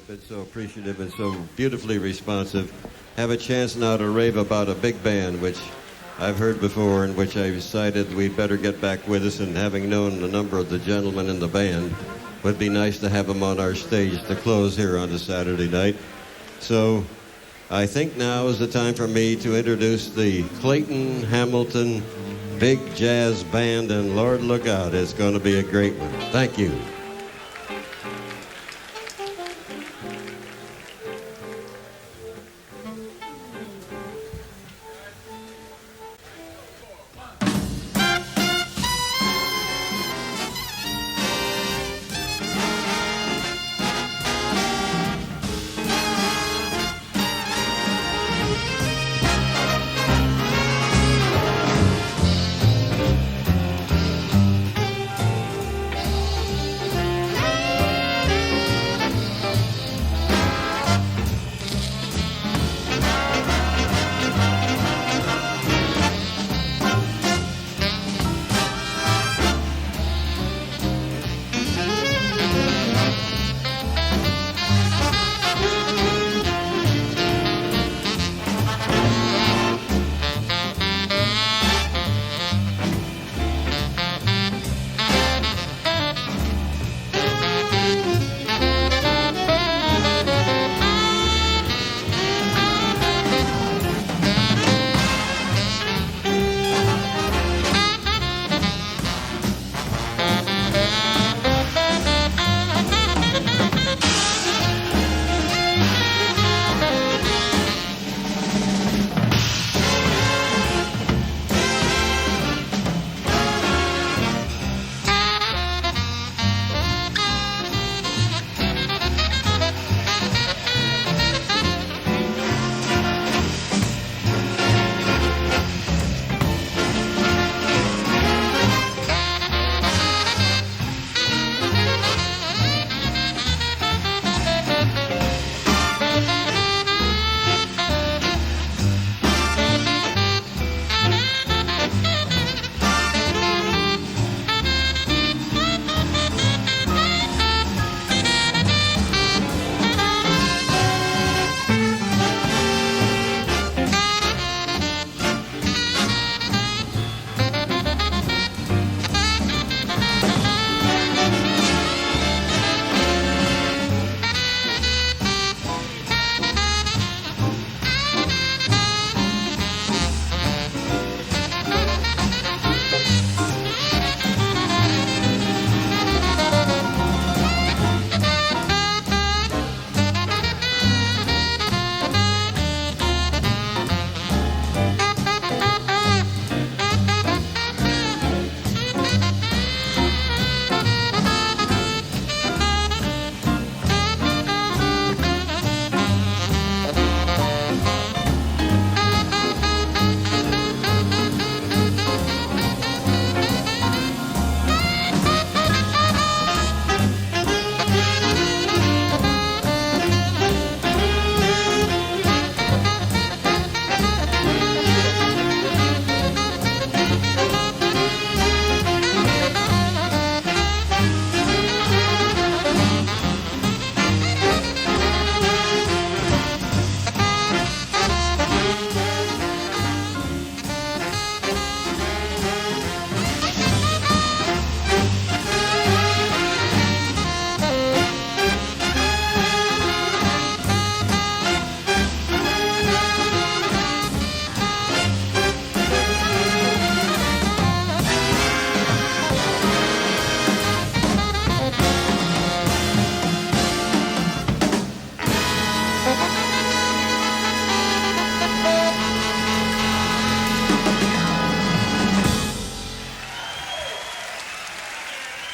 been so appreciative and so beautifully responsive. Have a chance now to rave about a big band, which I've heard before, and which I decided we'd better get back with us, and having known a number of the gentlemen in the band, would be nice to have them on our stage to close here on a Saturday night. So I think now is the time for me to introduce the Clayton-Hamilton Big Jazz Band, and Lord, look out, it's going to be a great one. Thank you.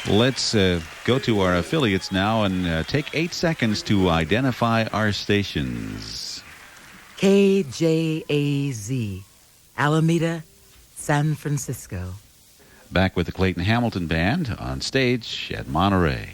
Let's go to our affiliates now and take 8 seconds to identify our stations. KJAZ, Alameda, San Francisco. Back with the Clayton-Hamilton Band on stage at Monterey.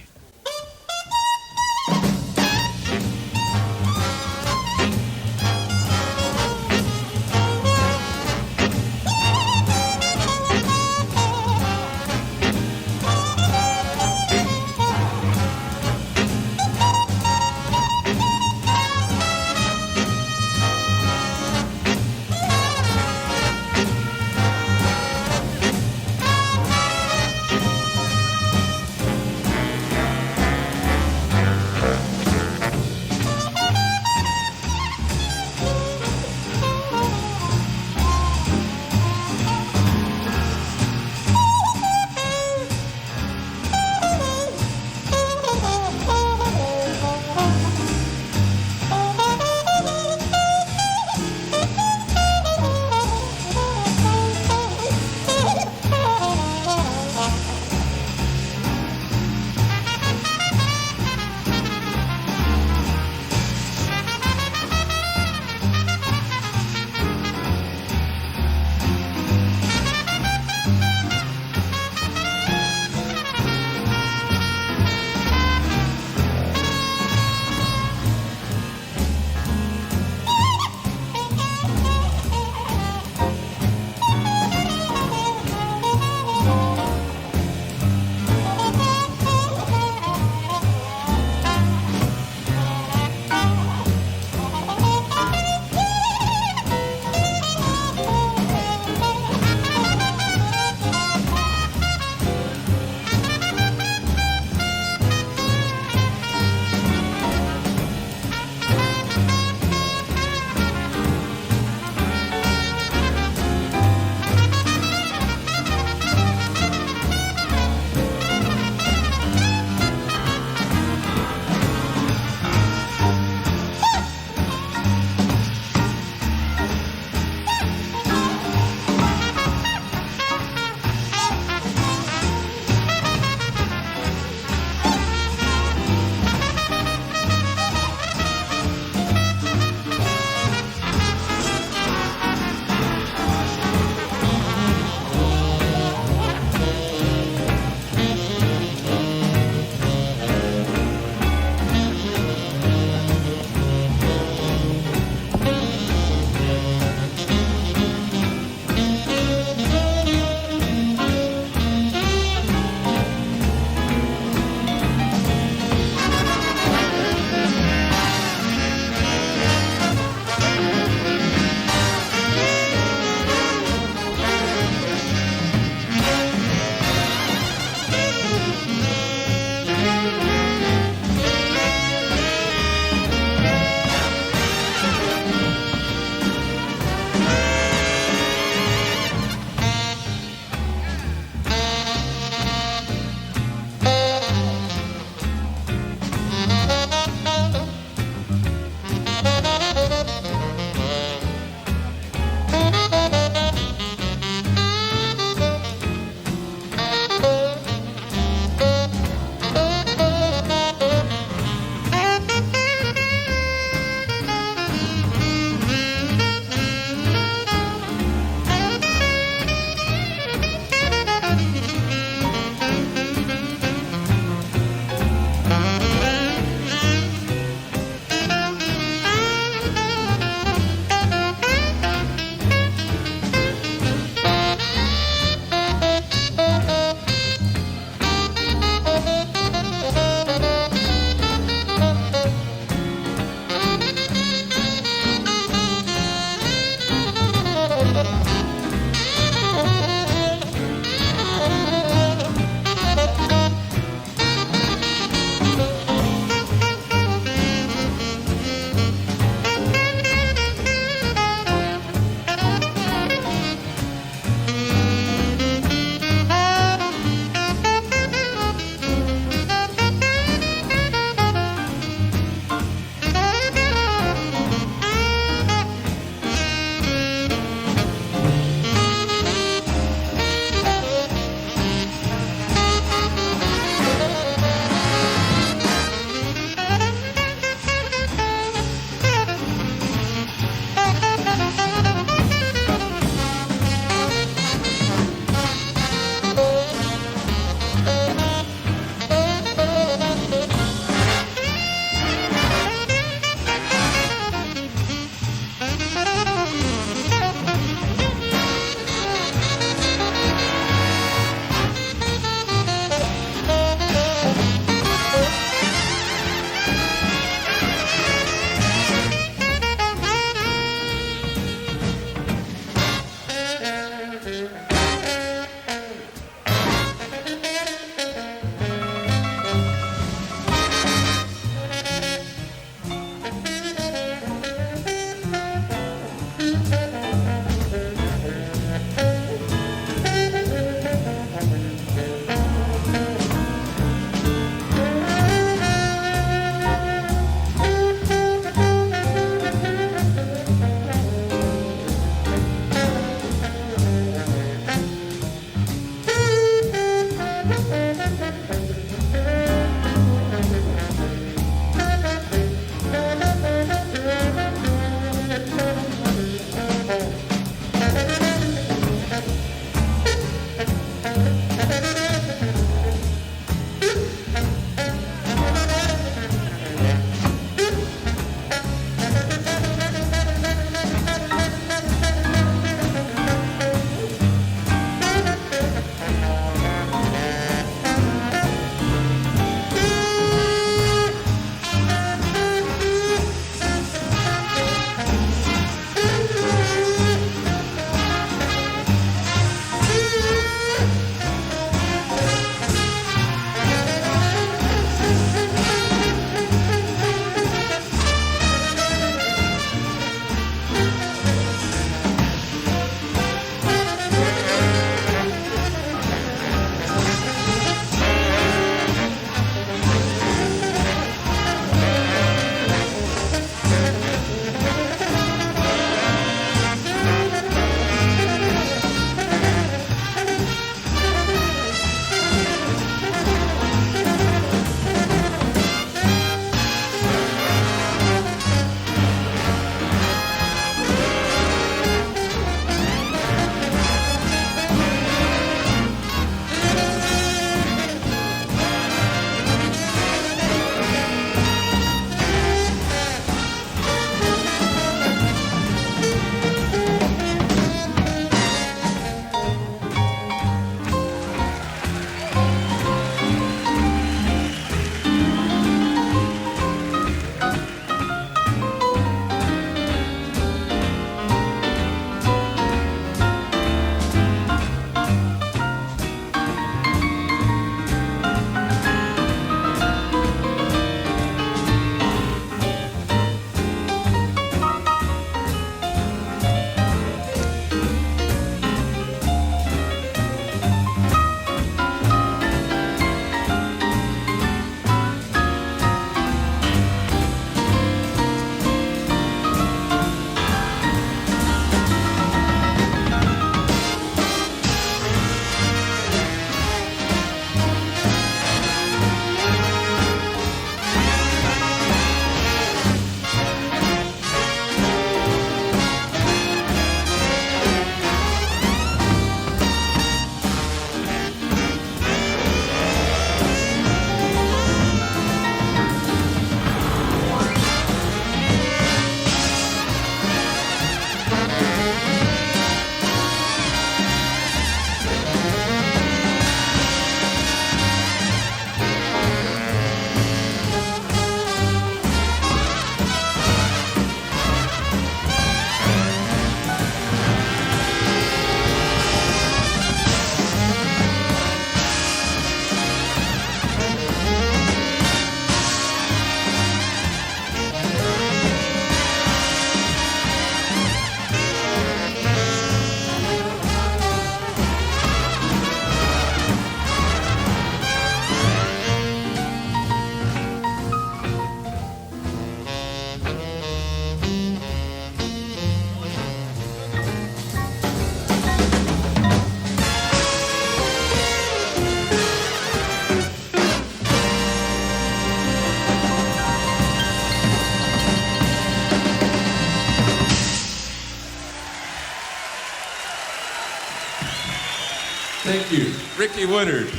Thank you. Rickey Woodard,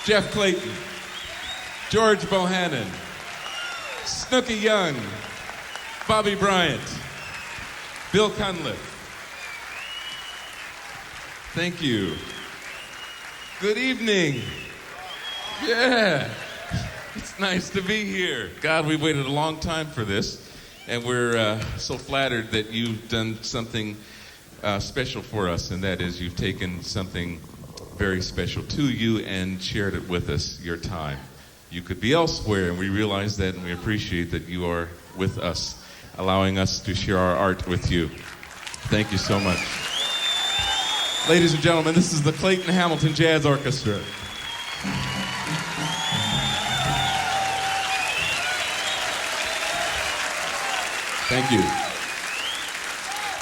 Jeff Clayton, George Bohannon, Snooky Young, Bobby Bryant, Bill Cunliffe. Thank you. Good evening. Yeah. It's nice to be here. God, we waited a long time for this, and we're so flattered that you've done something special for us, and that is you've taken something very special to you and shared it with us, your time. You could be elsewhere, and we realize that, and we appreciate that you are with us, allowing us to share our art with you. Thank you so much. Ladies and gentlemen, this is the Clayton-Hamilton Jazz Orchestra. Thank you.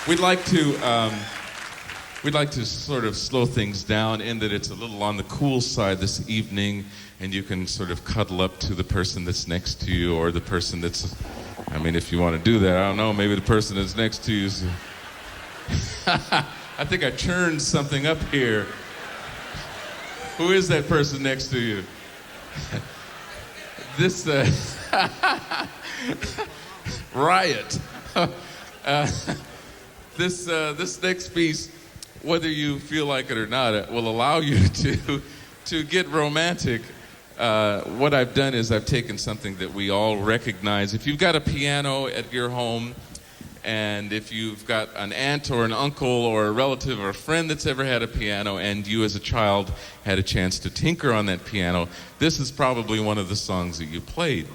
We'd like to sort of slow things down in that it's a little on the cool side this evening, and you can sort of cuddle up to the person that's next to you, or the person that's, I mean, if you want to do that, I don't know, maybe the person that's next to you is, I think I churned something up here. Who is that person next to you? This, riot. This next piece, whether you feel like it or not, it will allow you to get romantic. What I've done is I've taken something that we all recognize. If you've got a piano at your home, and if you've got an aunt or an uncle or a relative or a friend that's ever had a piano, and you as a child had a chance to tinker on that piano, this is probably one of the songs that you played.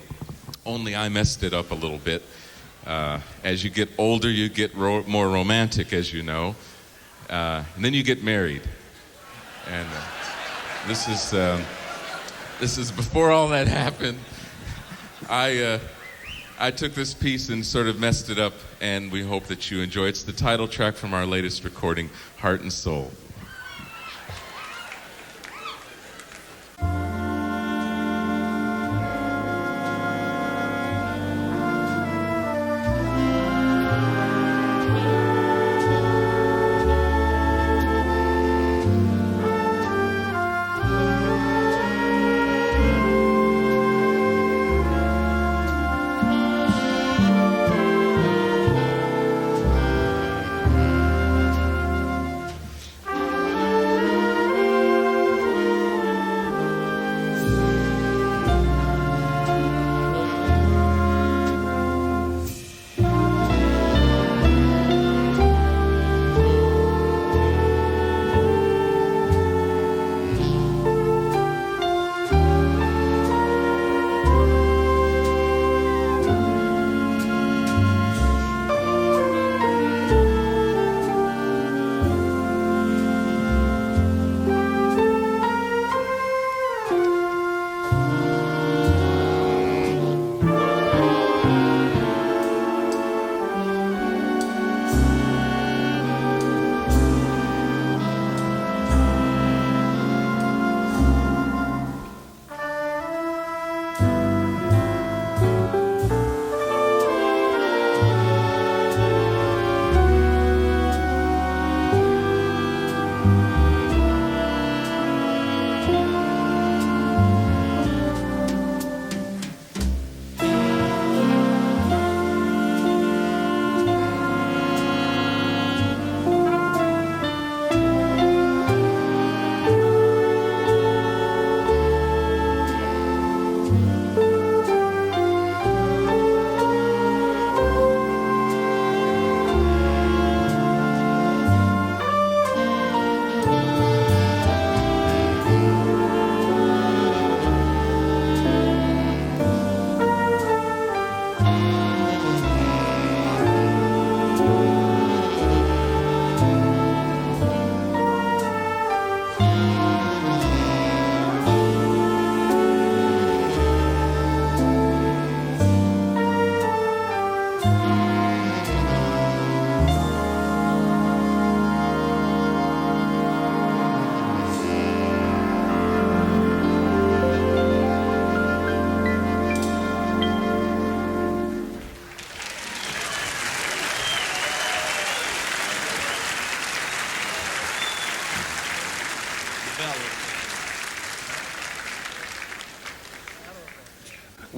Only I messed it up a little bit. As you get older, you get more romantic, as you know. And then you get married. And this is before all that happened. I took this piece and sort of messed it up, and we hope that you enjoy it. It's the title track from our latest recording, Heart and Soul.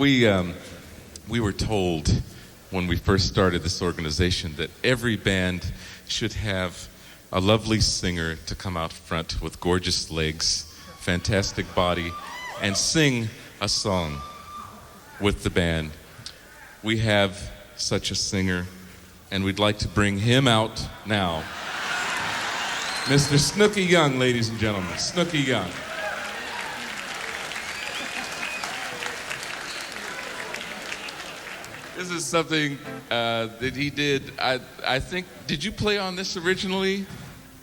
We were told when we first started this organization that every band should have a lovely singer to come out front with gorgeous legs, fantastic body, and sing a song with the band. We have such a singer, and we'd like to bring him out now. Mr. Snooky Young, ladies and gentlemen. Snooky Young. This is something that he did. I think, did you play on this originally?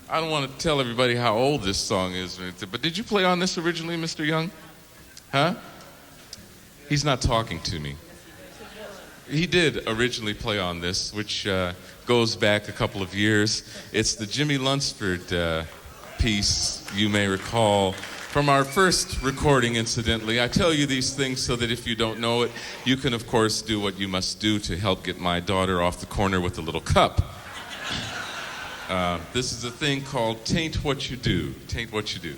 I don't want to tell everybody how old this song is, but did you play on this originally, Mr. Young? Huh? He's not talking to me. He did originally play on this, which goes back a couple of years. It's the Jimmy Lunsford piece, you may recall, from our first recording, incidentally. I tell you these things so that if you don't know it, you can, of course, do what you must do to help get my daughter off the corner with a little cup. This is a thing called Tain't What You Do. Tain't What You Do.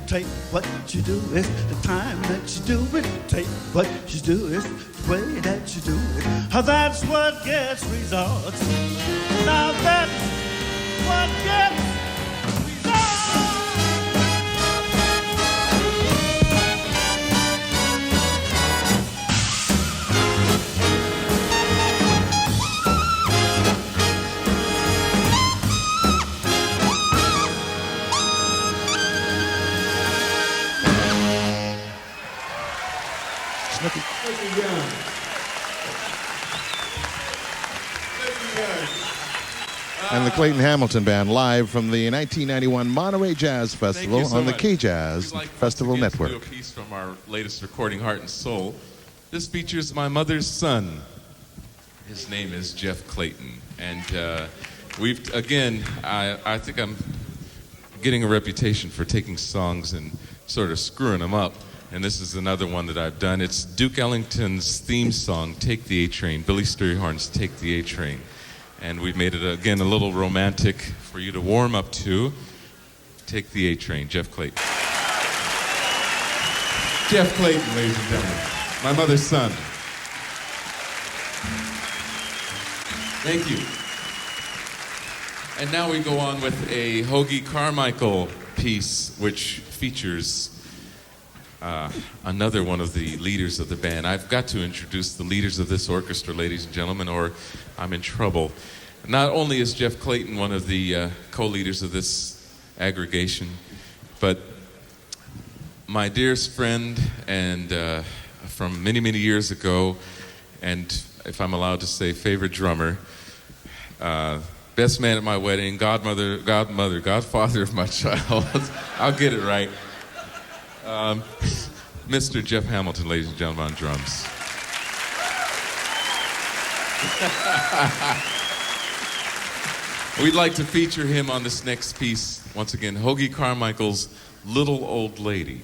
Take what you do is the time that you do it. Take what you do is the way that you do it. That's what gets results. Now that's what gets And the Clayton-Hamilton Band live from the 1991 Monterey Jazz Festival so on the much. KJAZ We'd like Festival once again Network. to do a piece from our latest recording, Heart and Soul. This features my mother's son. His name is Jeff Clayton. And we've, again, I think I'm getting a reputation for taking songs and sort of screwing them up. And this is another one that I've done. It's Duke Ellington's theme song, Take the A-Train, Billy Sturryhorn's Take the A-Train. And we've made it, again, a little romantic for you to warm up to. Take the A-Train, Jeff Clayton. Jeff Clayton, ladies and gentlemen. My mother's son. Thank you. And now we go on with a Hoagie Carmichael piece, which features another one of the leaders of the band. I've got to introduce the leaders of this orchestra, ladies and gentlemen, or I'm in trouble. Not only is Jeff Clayton one of the co-leaders of this aggregation, but my dearest friend and from many, many years ago, and if I'm allowed to say, favorite drummer, best man at my wedding, godfather of my child. I'll get it right. Mr. Jeff Hamilton, ladies and gentlemen, on drums. We'd like to feature him on this next piece. Once again, Hoagie Carmichael's Little Old Lady.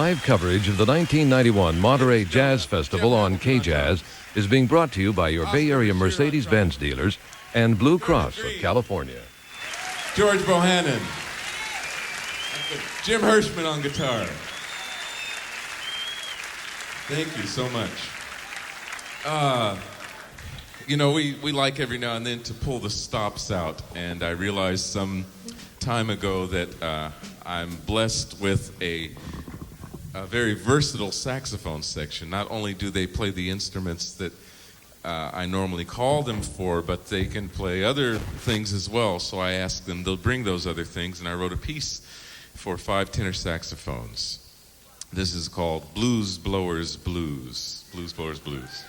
live coverage of the 1991 Monterey Jazz Festival on KJAZ is being brought to you by your Bay Area Mercedes-Benz dealers and Blue Cross of California. George Bohannon. Jim Hirschman on guitar. Thank you so much. We like every now and then to pull the stops out, and I realized some time ago that I'm blessed with a very versatile saxophone section. Not only do they play the instruments that I normally call them for, but they can play other things as well. So I asked them, they'll bring those other things, and I wrote a piece for 5 tenor saxophones. This is called Blues Blowers Blues. Blues Blowers Blues.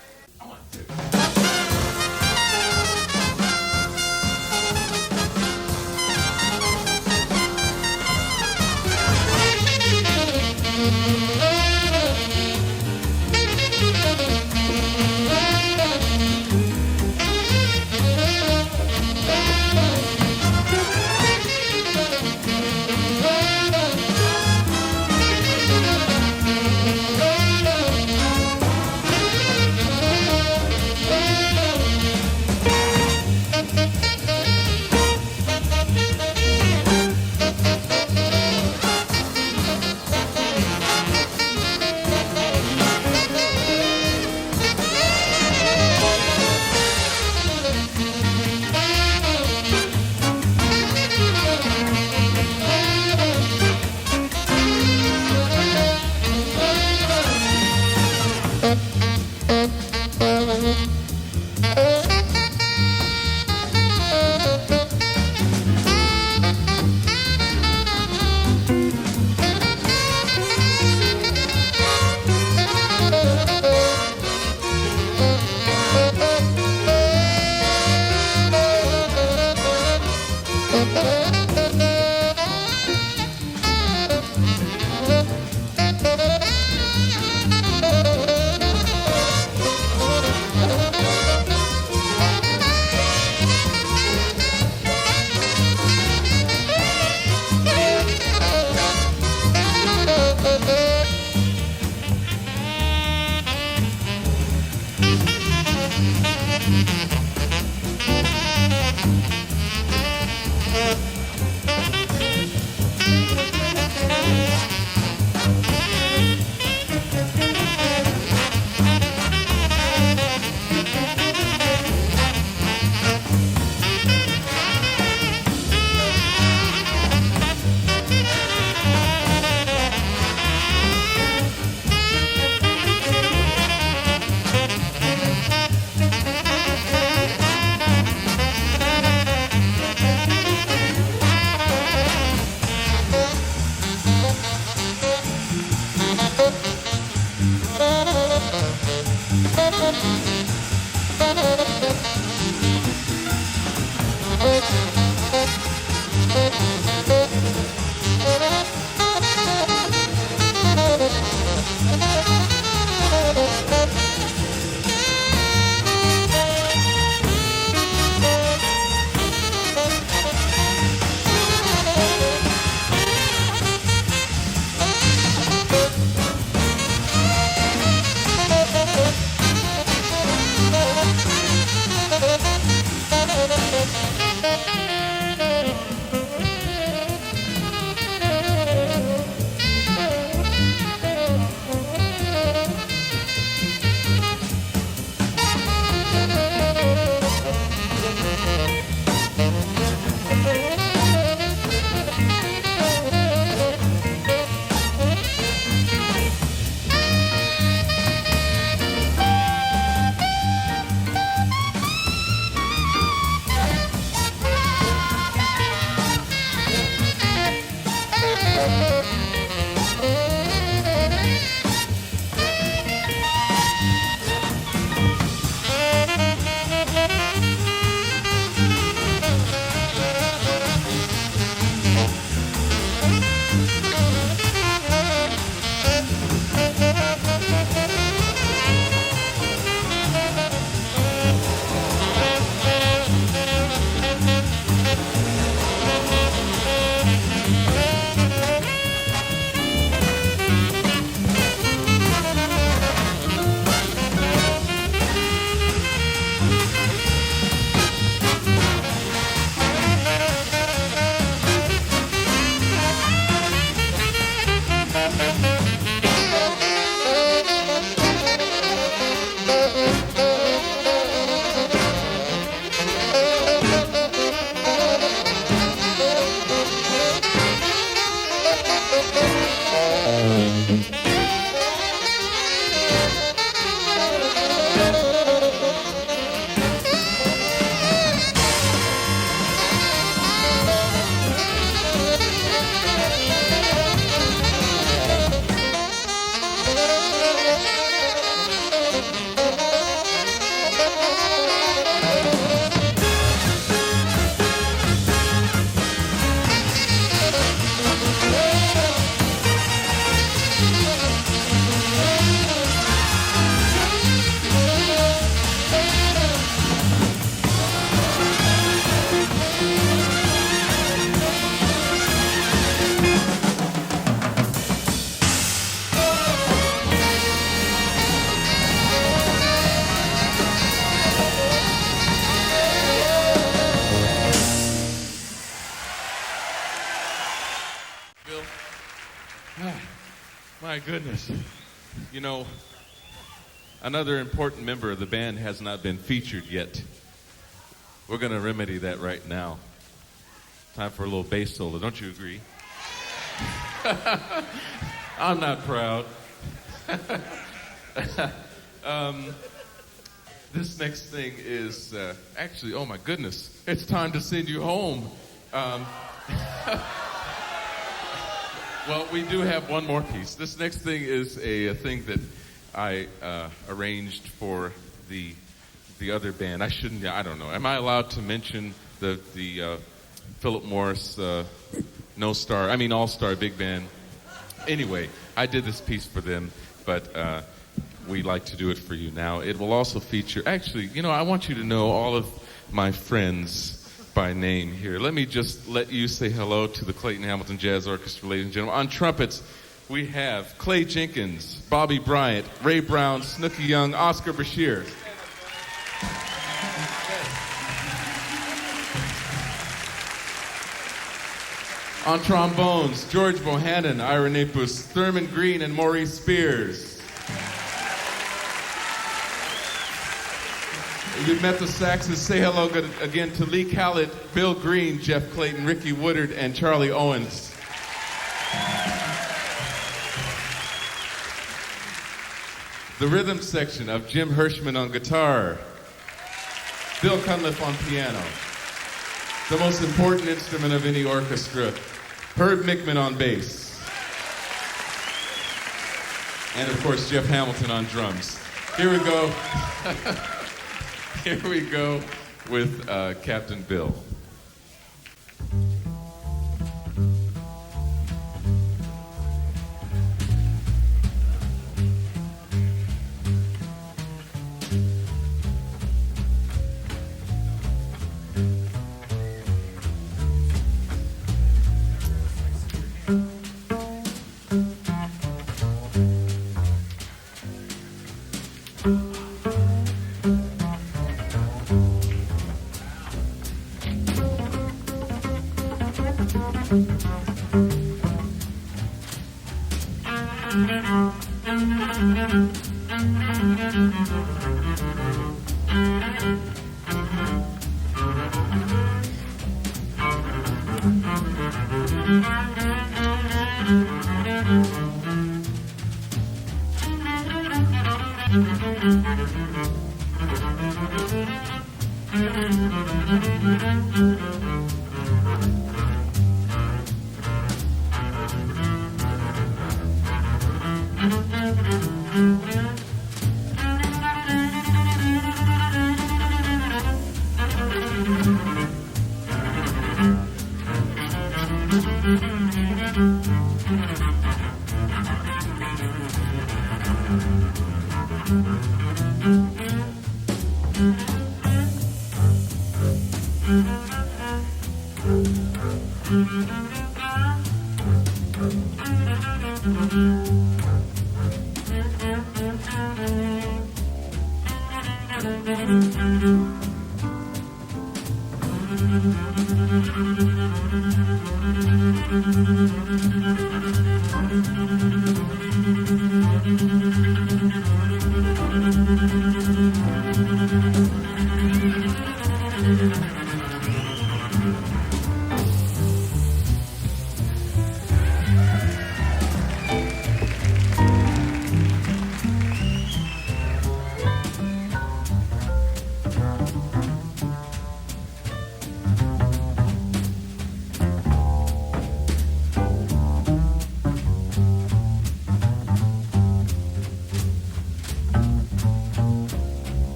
goodness. You know, another important member of the band has not been featured yet. We're going to remedy that right now. Time for a little bass solo. Don't you agree? I'm not proud. This next thing is actually, oh my goodness, it's time to send you home. Well, we do have one more piece. This next thing is a thing that I arranged for the other band. I don't know. Am I allowed to mention the Philip Morris All-Star Big Band? Anyway, I did this piece for them, but we like to do it for you now. It will also feature, actually, I want you to know all of my friends by name here. Let me just let you say hello to the Clayton-Hamilton Jazz Orchestra, ladies and gentlemen. On trumpets, we have Clay Jenkins, Bobby Bryant, Ray Brown, Snooky Young, Oscar Bashir. On trombones, George Bohannon, Ira Napus, Thurman Green, and Maurice Spears. You've met the saxes. Say hello again to Lee Khaled, Bill Green, Jeff Clayton, Rickey Woodard, and Charlie Owens. The rhythm section of Jim Hirschman on guitar, Bill Cunliffe on piano. The most important instrument of any orchestra, Herb Mickman on bass. And of course, Jeff Hamilton on drums. Here we go. Here we go with Captain Bill.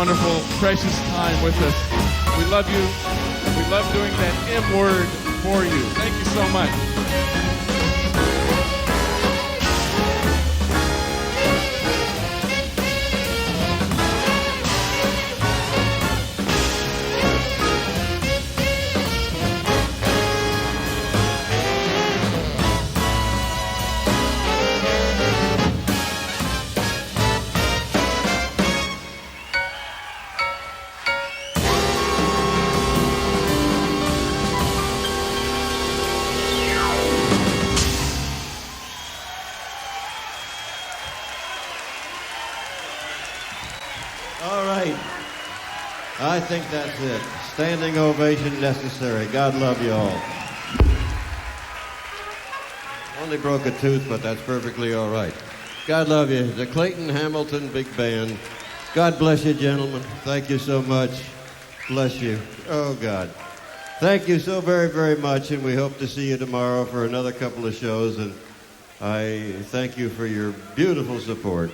wonderful, precious time with us. We love you. We love doing that M word for you. Thank you so much. All right. I think that's it. Standing ovation necessary. God love you all. Only broke a tooth, but that's perfectly all right. God love you. The Clayton-Hamilton Big Band. God bless you, gentlemen. Thank you so much. Bless you. Oh, God. Thank you so very, very much, and we hope to see you tomorrow for another couple of shows, and I thank you for your beautiful support.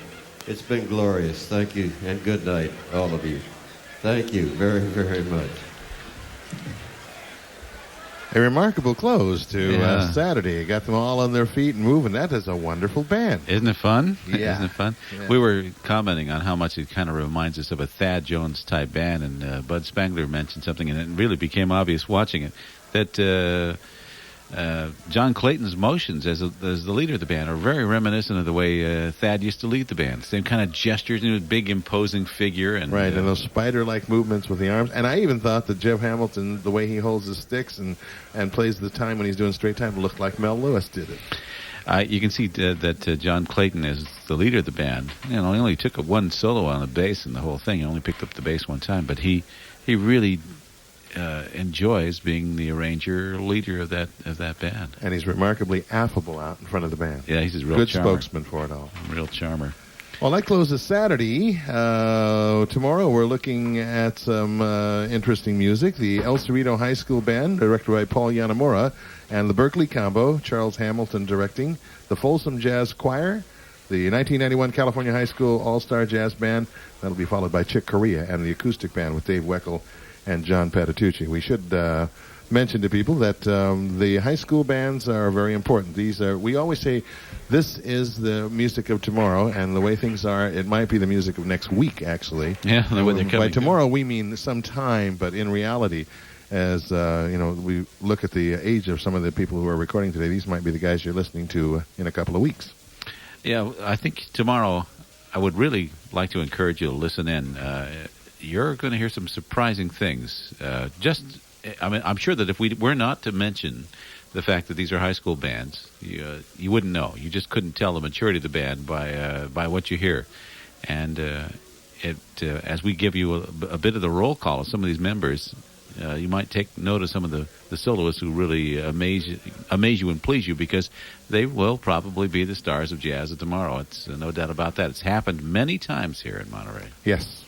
It's been glorious. Thank you, and good night, all of you. Thank you very, very much. A remarkable close to Saturday. Got them all on their feet and moving. That is a wonderful band. Isn't it fun? Yeah. Isn't it fun? Yeah. We were commenting on how much it kind of reminds us of a Thad Jones type band, and Bud Spangler mentioned something, and it really became obvious watching it, that John Clayton's motions as the leader of the band are very reminiscent of the way Thad used to lead the band. Same kind of gestures, big imposing figure. And, Right, and those spider-like movements with the arms. And I even thought that Jeff Hamilton, the way he holds his sticks and plays the time when he's doing straight time, looked like Mel Lewis did it. You can see that John Clayton, as the leader of the band, he only took one solo on the bass in the whole thing. He only picked up the bass one time, but he really enjoys being the arranger, leader of that band. And he's remarkably affable out in front of the band. Yeah, he's a real good charmer. spokesman for it all. Real charmer. Well, that closes Saturday. Tomorrow we're looking at some interesting music. The El Cerrito High School Band, directed by Paul Yanamura, and the Berkeley Combo, Charles Hamilton directing. The Folsom Jazz Choir, the 1991 California High School All-Star Jazz Band. That'll be followed by Chick Corea and the Acoustic Band with Dave Weckel and John Patitucci. We should mention to people that the high school bands are very important. We always say this is the music of tomorrow, and the way things are, it might be the music of next week, actually. Yeah, the way they're coming. By tomorrow, we mean some time, but in reality, as we look at the age of some of the people who are recording today, these might be the guys you're listening to in a couple of weeks. Yeah, I think tomorrow I would really like to encourage you to listen in. You're going to hear some surprising things. I'm sure that if we were not to mention the fact that these are high school bands, you wouldn't know. You just couldn't tell the maturity of the band by what you hear. And as we give you a bit of the roll call of some of these members, you might take note of some of the soloists who really amaze you and please you, because they will probably be the stars of jazz of tomorrow. It's no doubt about that. It's happened many times here in Monterey. Yes.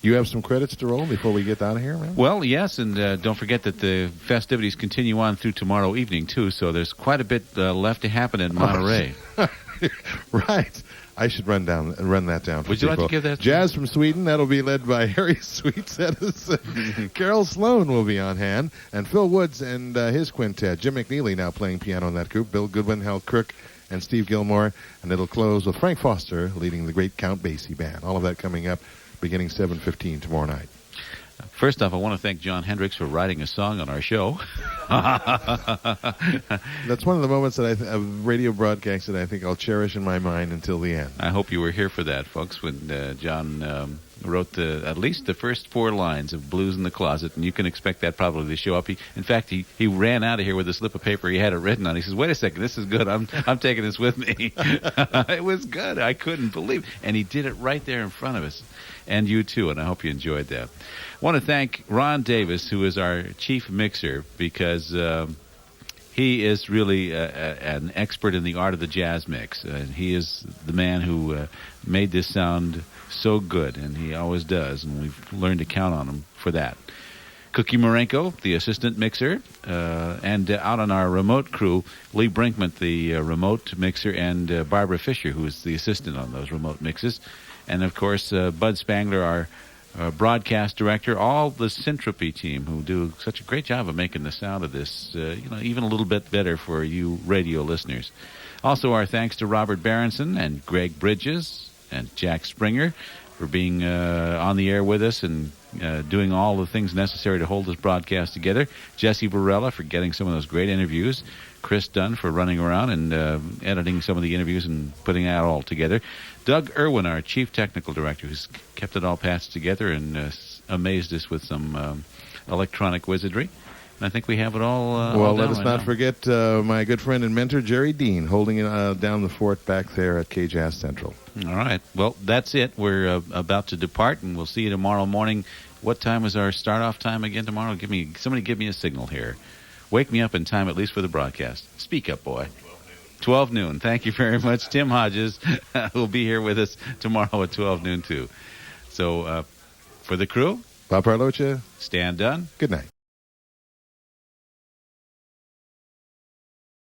You have some credits to roll before we get out of here, man? Well, yes, and don't forget that the festivities continue on through tomorrow evening, too, so there's quite a bit left to happen in Monterey. Right. I should run that down. Would you like to give that? Jazz from Sweden, that'll be led by Harry Sweetsettis. Carol Sloan will be on hand, and Phil Woods and his quintet. Jim McNeely now playing piano in that group. Bill Goodwin, Hal Crook, and Steve Gilmore. And it'll close with Frank Foster leading the great Count Basie Band. All of that coming up beginning 7:15 tomorrow night. First off, I want to thank John Hendricks for writing a song on our show. That's one of the moments of radio broadcast that I think I'll cherish in my mind until the end. I hope you were here for that, folks, when John wrote at least the first 4 lines of Blues in the Closet, and you can expect that probably to show up. In fact, he ran out of here with a slip of paper he had it written on. He says, "Wait a second, this is good. I'm taking this with me." It was good. I couldn't believe it. And he did it right there in front of us. And you too, and I hope you enjoyed that. I want to thank Ron Davis, who is our chief mixer, because he is really an expert in the art of the jazz mix. He is the man who made this sound so good, and he always does, and we've learned to count on him for that. Cookie Marenko, the assistant mixer, and out on our remote crew, Lee Brinkman, the remote mixer, and Barbara Fisher, who is the assistant on those remote mixes. And, of course, Bud Spangler, our broadcast director, all the Syntropy team who do such a great job of making the sound of this, even a little bit better for you radio listeners. Also, our thanks to Robert Berenson and Greg Bridges and Jack Springer for being on the air with us and doing all the things necessary to hold this broadcast together. Jesse Barella for getting some of those great interviews. Chris Dunn for running around and editing some of the interviews and putting that all together. Doug Irwin, our chief technical director, who's kept it all patched together and amazed us with some electronic wizardry. And I think we have it all. Well, let us not forget my good friend and mentor, Jerry Dean, holding it down the fort back there at KJAZ Central. All right. Well, that's it. We're about to depart, and we'll see you tomorrow morning. What time is our start-off time again tomorrow? Somebody give me a signal here. Wake me up in time, at least for the broadcast. Speak up, boy. 12 noon. Thank you very much. Tim Hodges will be here with us tomorrow at 12 noon, too. So, for the crew, Bob Parlocha. Stan Dunn. Good night.